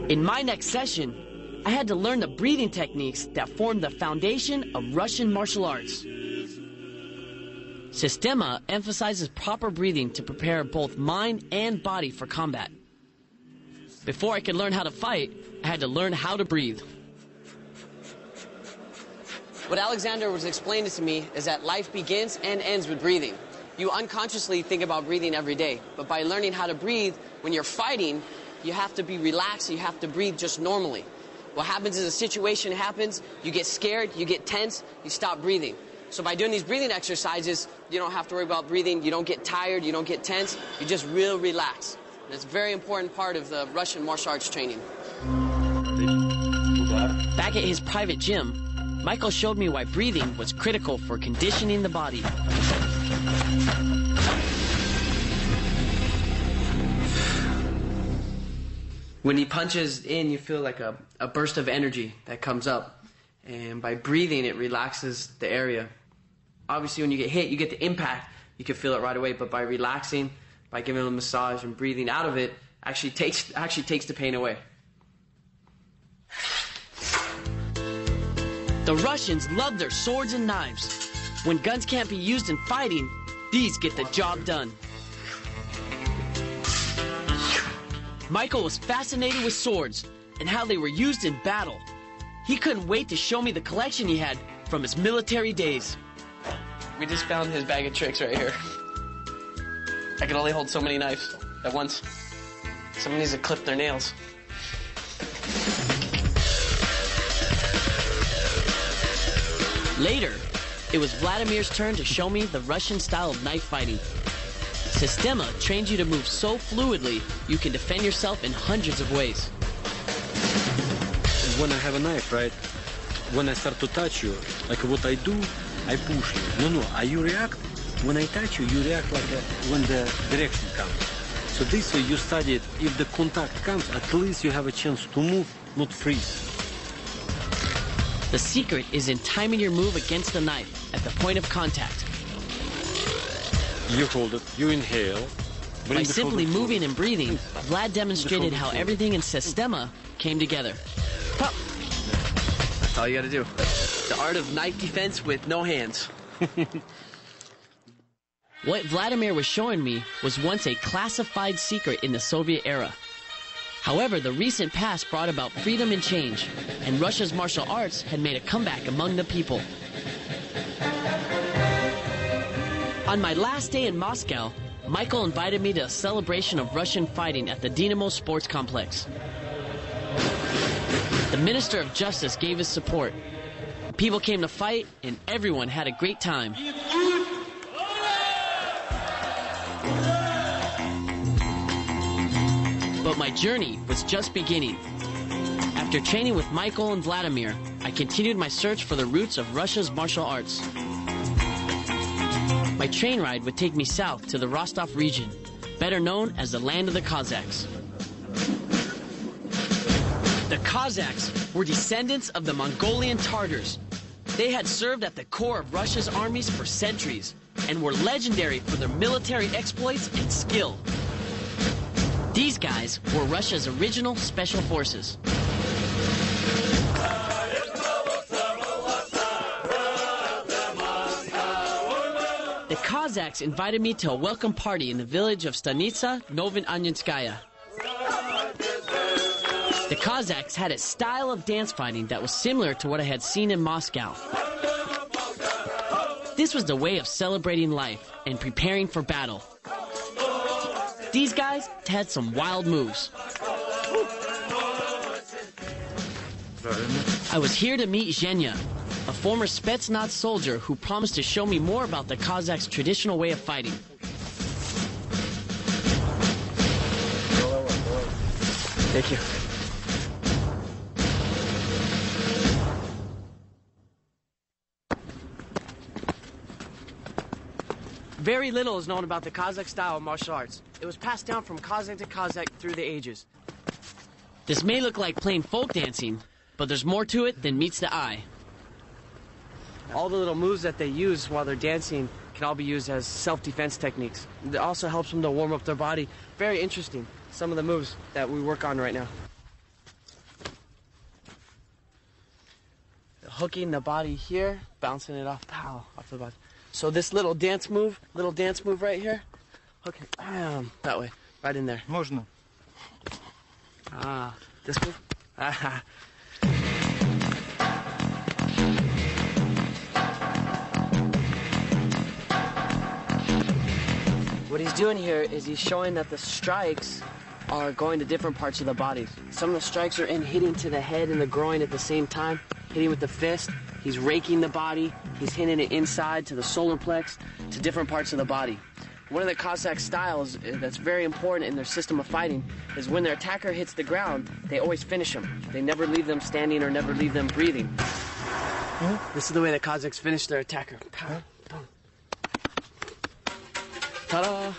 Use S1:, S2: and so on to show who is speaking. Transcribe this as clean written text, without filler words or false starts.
S1: In my next session, I had to learn the breathing techniques that form the foundation of Russian martial arts. Sistema emphasizes proper breathing to prepare both mind and body for combat. Before I could learn how to fight, I had to learn how to breathe. What Alexander was explaining to me is that life begins and ends with breathing. You unconsciously think about breathing every day, but by learning how to breathe, when you're fighting, you have to be relaxed, you have to breathe just normally. What happens is a situation happens, you get scared, you get tense, you stop breathing. So by doing these breathing exercises, you don't have to worry about breathing, you don't get tired, you don't get tense, you just real relax. And it's a very important part of the Russian martial arts training. Back at his private gym, Michael showed me why breathing was critical for conditioning the body. When he punches in, you feel like a burst of energy that comes up. And by breathing, it relaxes the area. Obviously, when you get hit, you get the impact. You can feel it right away. But by relaxing, by giving it a massage and breathing out of it, actually takes the pain away. The Russians love their swords and knives. When guns can't be used in fighting, these get the job done. Michael was fascinated with swords and how they were used in battle. He couldn't wait to show me the collection he had from his military days. We just found his bag of tricks right here. I can only hold so many knives at once. Someone needs to clip their nails. Later, it was Vladimir's turn to show me the Russian style of knife fighting. Sistema trains you to move so fluidly, you can defend yourself in hundreds of ways.
S2: When I have a knife, right, when I start to touch you, like what I do, I push you. No, you react. When I touch you, you react like when the direction comes. So this way you study it. If the contact comes, at least you have a chance to move, not freeze.
S1: The secret is in timing your move against the knife at the point of contact.
S2: You hold it, you inhale.
S1: By simply moving and breathing, Vlad demonstrated how everything in Sistema came together. Huh. That's all you gotta do. The art of knife defense with no hands. What Vladimir was showing me was once a classified secret in the Soviet era. However, the recent past brought about freedom and change, and Russia's martial arts had made a comeback among the people. On my last day in Moscow, Michael invited me to a celebration of Russian fighting at the Dynamo Sports Complex. The Minister of Justice gave his support. People came to fight, and everyone had a great time. But my journey was just beginning. After training with Michael and Vladimir, I continued my search for the roots of Russia's martial arts. My train ride would take me south to the Rostov region, better known as the land of the Cossacks. The Cossacks were descendants of the Mongolian Tartars. They had served at the core of Russia's armies for centuries and were legendary for their military exploits and skill. These guys were Russia's original special forces. The Cossacks invited me to a welcome party in the village of Stanitsa Novoanninskaya. The Cossacks had a style of dance fighting that was similar to what I had seen in Moscow. This was the way of celebrating life and preparing for battle. These guys had some wild moves. I was here to meet Zhenya, a former Spetsnaz soldier who promised to show me more about the Cossacks' traditional way of fighting. Thank you. Very little is known about the Cossack style of martial arts. It was passed down from Cossack to Cossack through the ages. This may look like plain folk dancing, but there's more to it than meets the eye. All the little moves that they use while they're dancing can all be used as self-defense techniques. It also helps them to warm up their body. Very interesting, some of the moves that we work on right now. hooking the body here, bouncing it off, pow, off the body. So this little dance move right here, okay, bam, that way, right in there.
S3: Можно.
S1: This move? What he's doing here is he's showing that the strikes are going to different parts of the body. Some of the strikes are in hitting to the head and the groin at the same time, hitting with the fist. He's raking the body. He's hitting it inside to the solar plex, to different parts of the body. One of the Cossack styles that's very important in their system of fighting is when their attacker hits the ground, they always finish him. They never leave them standing or never leave them breathing. This is the way the Cossacks finish their attacker. Ta-da!